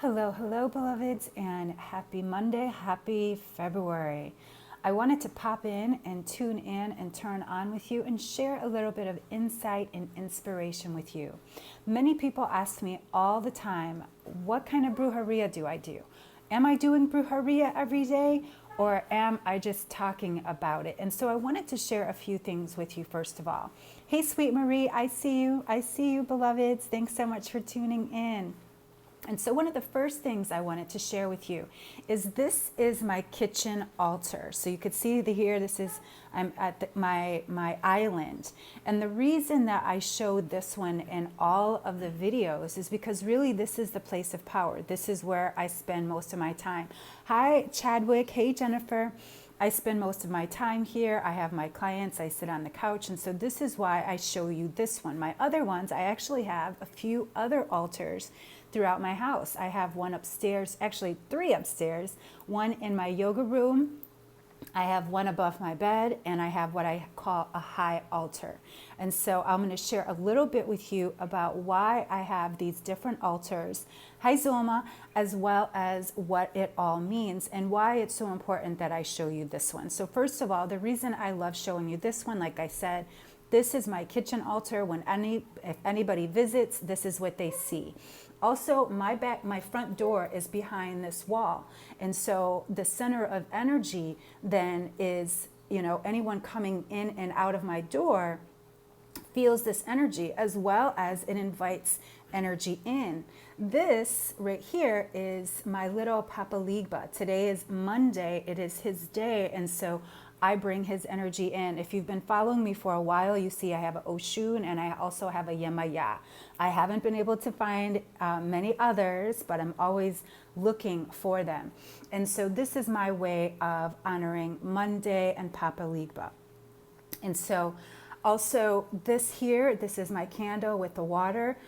Hello, hello, beloveds, and happy Monday, happy February. I wanted to pop in and tune in and turn on with you and share a little bit of insight and inspiration with you. Many people ask me all the time, what kind of brujeria do I do? Am I doing brujeria every day, or am I just talking about it? And so I wanted to share a few things with you first of all. Hey, sweet Marie, I see you. I see you, beloveds. Thanks so much for tuning in. And so one of the first things I wanted to share with you is this is my kitchen altar. So you could see here, I'm at my island. And the reason that I showed this one in all of the videos is because really this is the place of power. This is where I spend most of my time. Hi, Chadwick. Hey, Jennifer. I spend most of my time here. I have my clients. I sit on the couch. And so this is why I show you this one. My other ones, I actually have a few other altars throughout my house. I have one upstairs, actually 3 upstairs, one in my yoga room. I have one above my bed, and I have what I call a high altar. And so I'm going to share a little bit with you about why I have these different altars, hi Zoma, as well as what it all means and why it's so important that I show you this one. So first of all, the reason I love showing you this one, like I said, this is my kitchen altar. If anybody visits, this is what they see. Also, my front door is behind this wall. And so the center of energy then is, anyone coming in and out of my door feels this energy, as well as it invites energy in. This right here is my little Papa Legba. Today is Monday. It is his day. And so I bring his energy in. If you've been following me for a while, you see I have an Oshun and I also have a Yemaya. I haven't been able to find many others, but I'm always looking for them. And so this is my way of honoring Monday and Papa Legba. And so also this is my candle with the water.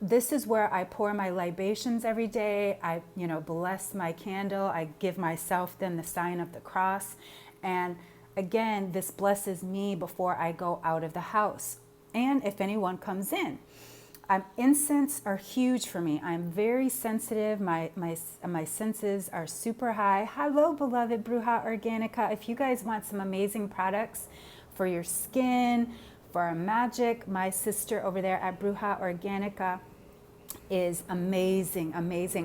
This is where I pour my libations every day. I, bless my candle. I give myself then the sign of the cross. And again, this blesses me before I go out of the house. And if anyone comes in. Incense are huge for me. I'm very sensitive. My senses are super high. Hello, beloved Bruja Organica. If you guys want some amazing products for your skin, for magic, my sister over there at Bruja Organica is amazing.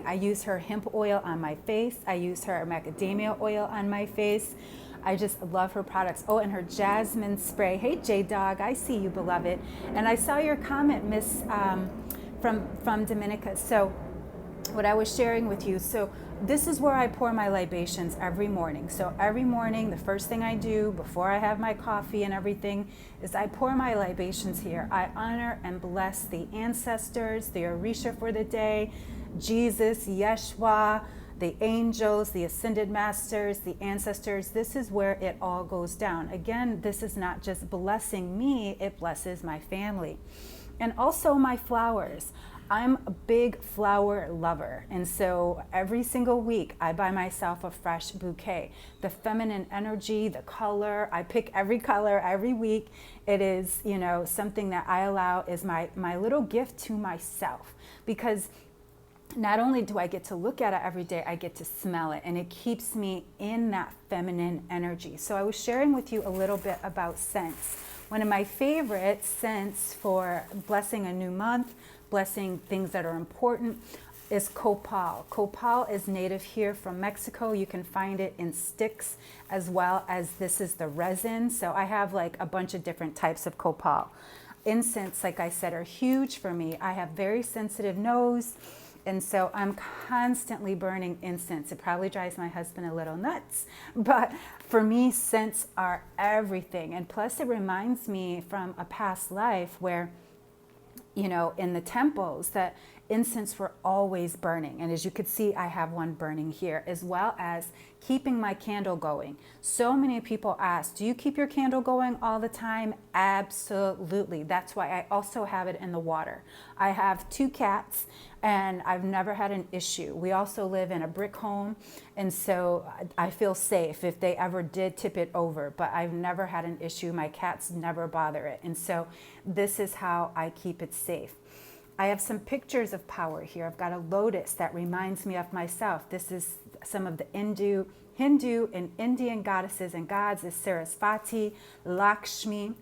I use her hemp oil on my face. I use her macadamia oil on my face. I just love her products. Oh, and her jasmine spray. Hey, J-Dog, I see you, beloved. And I saw your comment, Miss, from Dominica. So what I was sharing with you, so this is where I pour my libations every morning. So every morning, the first thing I do before I have my coffee and everything is I pour my libations here. I honor and bless the ancestors, the Orisha for the day, Jesus, Yeshua, the angels, the ascended masters, the ancestors. This is where it all goes down. Again, this is not just blessing me, it blesses my family. And also my flowers. I'm a big flower lover. And so every single week I buy myself a fresh bouquet. The feminine energy, the color, I pick every color every week. It is, something that I allow is my little gift to myself, because not only do I get to look at it every day, I get to smell it, and it keeps me in that feminine energy. So I was sharing with you a little bit about scents. One of my favorite scents for blessing a new month, blessing things that are important, is copal. Copal is native here from Mexico. You can find it in sticks, as well as this is the resin. So I have like a bunch of different types of copal. Incense, like I said, are huge for me. I have very sensitive nose. And so I'm constantly burning incense. It probably drives my husband a little nuts, but for me, scents are everything. And plus it reminds me from a past life where, in the temples, that incense were always burning. And as you could see, I have one burning here, as well as keeping my candle going. So many people ask, do you keep your candle going all the time? Absolutely. That's why I also have it in the water. I have 2 cats and I've never had an issue. We also live in a brick home, and so I feel safe if they ever did tip it over, but I've never had an issue. My cats never bother it. And so this is how I keep it safe. I have some pictures of power here. I've got a lotus that reminds me of myself. This is some of the Hindu and Indian goddesses and gods is Sarasvati, Lakshmi,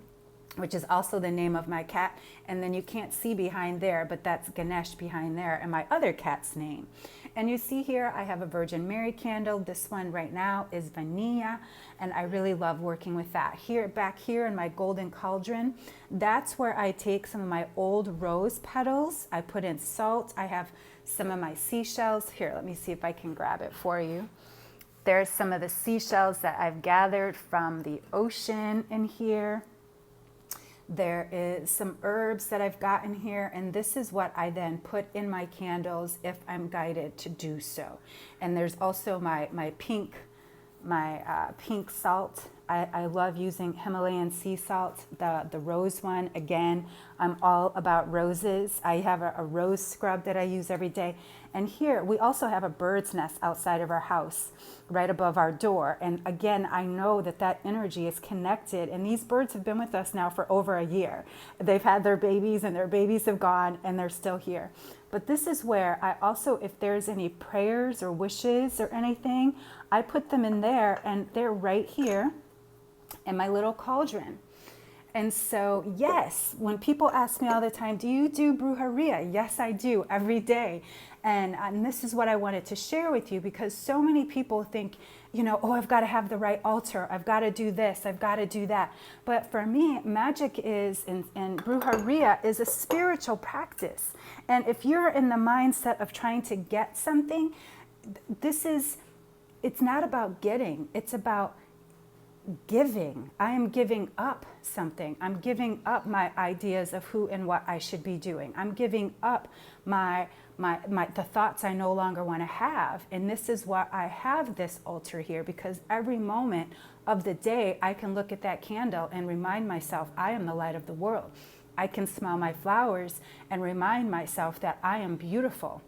which is also the name of my cat. And then you can't see behind there, but that's Ganesh behind there and my other cat's name. And you see here, I have a Virgin Mary candle. This one right now is vanilla, and I really love working with that. Here, back here in my golden cauldron, that's where I take some of my old rose petals. I put in salt. I have some of my seashells. Here, let me see if I can grab it for you. There's some of the seashells that I've gathered from the ocean in here. There is some herbs that I've gotten here, and this is what I then put in my candles if I'm guided to do so. And there's also my pink salt. I love using Himalayan sea salt, the rose one. Again, I'm all about roses. I have a rose scrub that I use every day. And here we also have a bird's nest outside of our house, right above our door. And again, I know that that energy is connected. And these birds have been with us now for over a year. They've had their babies and their babies have gone and they're still here. But this is where I also, if there's any prayers or wishes or anything, I put them in there and they're right here in my little cauldron. And so, yes, when people ask me all the time, do you do brujeria? Yes, I do every day. And this is what I wanted to share with you, because so many people think, you know, oh, I've got to have the right altar. I've got to do this. I've got to do that. But for me, magic is, and brujeria is a spiritual practice. And if you're in the mindset of trying to get something, it's not about getting, it's about giving. I am giving up something. I'm giving up my ideas of who and what I should be doing. I'm giving up the thoughts I no longer want to have. And this is why I have this altar here, because every moment of the day I can look at that candle and remind myself I am the light of the world. I can smell my flowers and remind myself that I am beautiful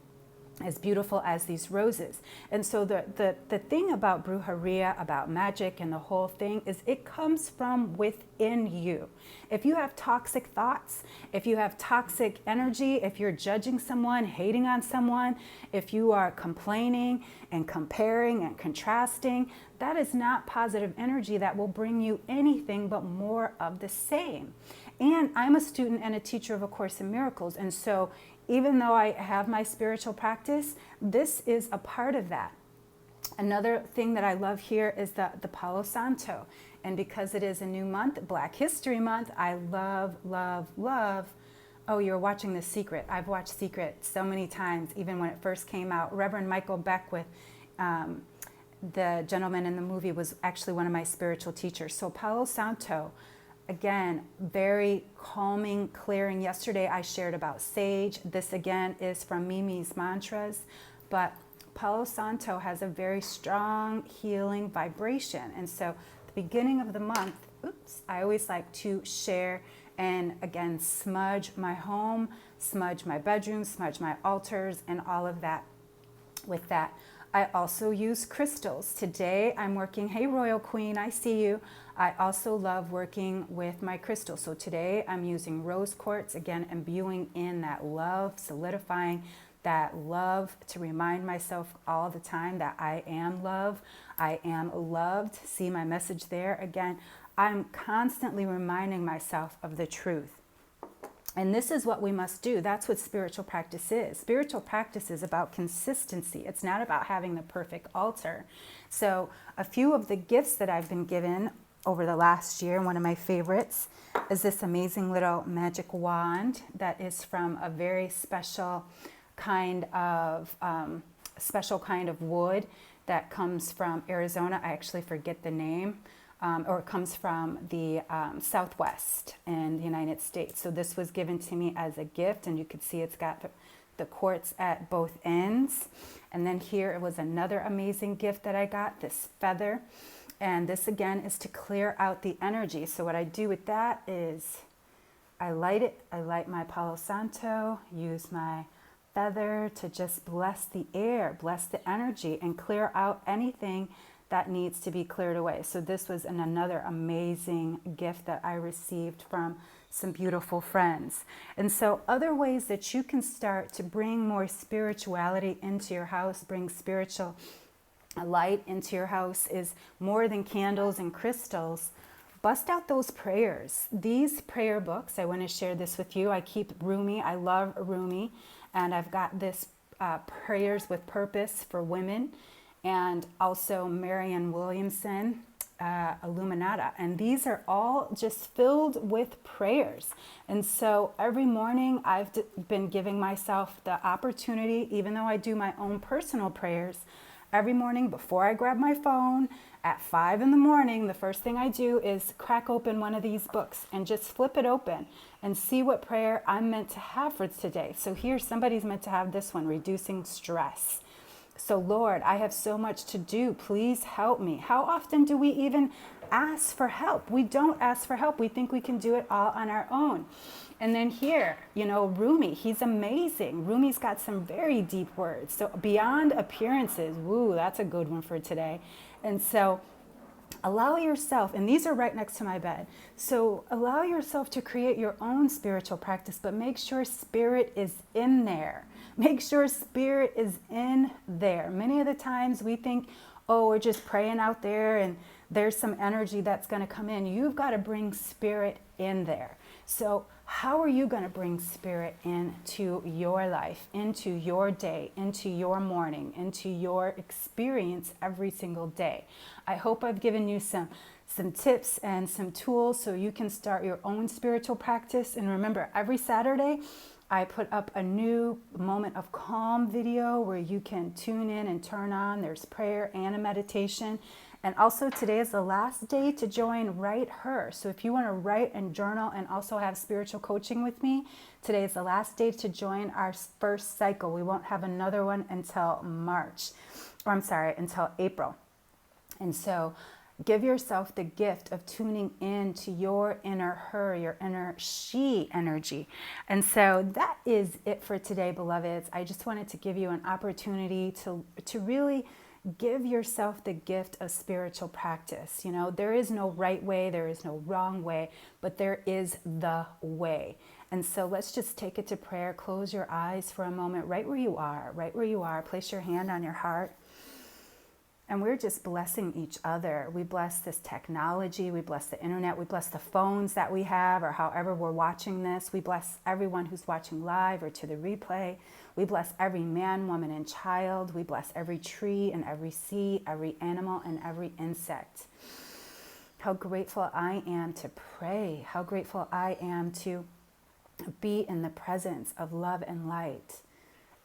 as these roses. And so the thing about brujeria, about magic and the whole thing, is it comes from within you. If you have toxic thoughts, if you have toxic energy, if you're judging someone, hating on someone, if you are complaining and comparing and contrasting, that is not positive energy that will bring you anything but more of the same. And I'm a student and a teacher of A Course in Miracles. And so even though I have my spiritual practice, this is a part of that. Another thing that I love here is the Palo Santo. And because it is a new month, Black History Month, I love, love, love. Oh, you're watching The Secret. I've watched Secret so many times, even when it first came out. Reverend Michael Beckwith, the gentleman in the movie, was actually one of my spiritual teachers. So Palo Santo, again, very calming, clearing. Yesterday I shared about sage. This again is from Mimi's mantras, but Palo Santo has a very strong healing vibration. And so the beginning of the month, I always like to share and again smudge my home, smudge my bedroom, smudge my altars and all of that with that. I also use crystals. Today I'm working, hey Royal Queen, I see you. I also love working with my crystals. So today I'm using rose quartz, again, imbuing in that love, solidifying that love to remind myself all the time that I am love, I am loved. See my message there? Again, I'm constantly reminding myself of the truth. And this is what we must do. That's what spiritual practice is. Spiritual practice is about consistency. It's not about having the perfect altar. So a few of the gifts that I've been given over the last year, one of my favorites is this amazing little magic wand that is from a very special kind of wood that comes from Arizona. I actually forget the name. Or it comes from the Southwest in the United States. So this was given to me as a gift, and you can see it's got the quartz at both ends. And then here it was another amazing gift that I got, this feather. And this again is to clear out the energy. So what I do with that is I light it. I light my Palo Santo, use my feather to just bless the air, bless the energy, and clear out anything that needs to be cleared away. So this was another amazing gift that I received from some beautiful friends. And so other ways that you can start to bring more spirituality into your house, bring spiritual light into your house, is more than candles and crystals. Bust out those prayers. These prayer books, I want to share this with you. I keep Rumi. I love Rumi. And I've got this Prayers with Purpose for Women, and also Marianne Williamson, Illuminata. And these are all just filled with prayers. And so every morning I've been giving myself the opportunity, even though I do my own personal prayers, every morning before I grab my phone at 5 in the morning, the first thing I do is crack open one of these books and just flip it open and see what prayer I'm meant to have for today. So here, somebody's meant to have this one, reducing stress. So Lord, I have so much to do. Please help me. How often do we even ask for help? We don't ask for help. We think we can do it all on our own. And then here, Rumi, he's amazing. Rumi's got some very deep words. So beyond appearances, woo, that's a good one for today. And so allow yourself, and these are right next to my bed. So allow yourself to create your own spiritual practice, but make sure spirit is in there. Make sure spirit is in there. Many of the times we think, oh, we're just praying out there and there's some energy that's going to come in. You've got to bring spirit in there. So how are you going to bring spirit into your life, into your day, into your morning, into your experience every single day? I hope I've given you some tips and some tools so you can start your own spiritual practice. And remember, every Saturday, I put up a new moment of calm video where you can tune in and turn on. There's prayer and a meditation. And also today is the last day to join Write Her. So if you want to write and journal and also have spiritual coaching with me, today is the last day to join our first cycle. We won't have another one until until April. And so give yourself the gift of tuning in to your inner her, your inner she energy. And so that is it for today, beloveds. I just wanted to give you an opportunity to really give yourself the gift of spiritual practice. There is no right way, there is no wrong way, but there is the way. And so let's just take it to prayer. Close your eyes for a moment, right where you are. Place your hand on your heart. And we're just blessing each other. We bless this technology. We bless the internet. We bless the phones that we have, or however we're watching this. We bless everyone who's watching live or to the replay. We bless every man, woman, and child. We bless every tree and every sea, every animal and every insect. How grateful I am to pray. How grateful I am to be in the presence of love and light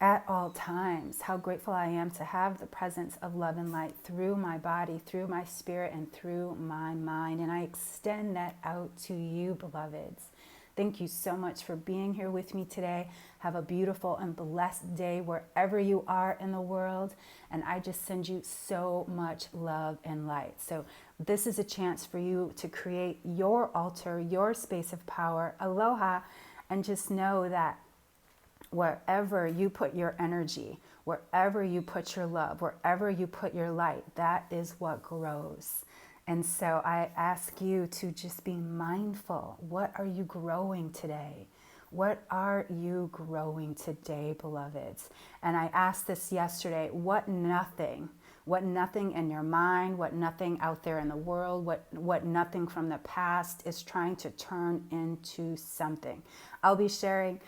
at all times. How grateful I am to have the presence of love and light through my body, through my spirit, and through my mind. And I extend that out to you, beloveds. Thank you so much for being here with me today. Have a beautiful and blessed day wherever you are in the world. And I just send you so much love and light. So this is a chance for you to create your altar, your space of power. Aloha. And just know that wherever you put your energy, wherever you put your love, wherever you put your light, that is what grows. And so I ask you to just be mindful. What are you growing today? What are you growing today, beloveds? And I asked this yesterday, what nothing in your mind, what nothing out there in the world, what nothing from the past is trying to turn into something. I'll be sharing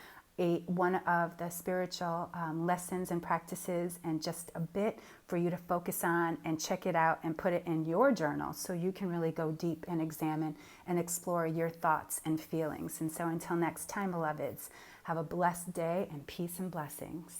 one of the spiritual lessons and practices and just a bit for you to focus on and check it out and put it in your journal so you can really go deep and examine and explore your thoughts and feelings. And so until next time, beloveds, have a blessed day and peace and blessings.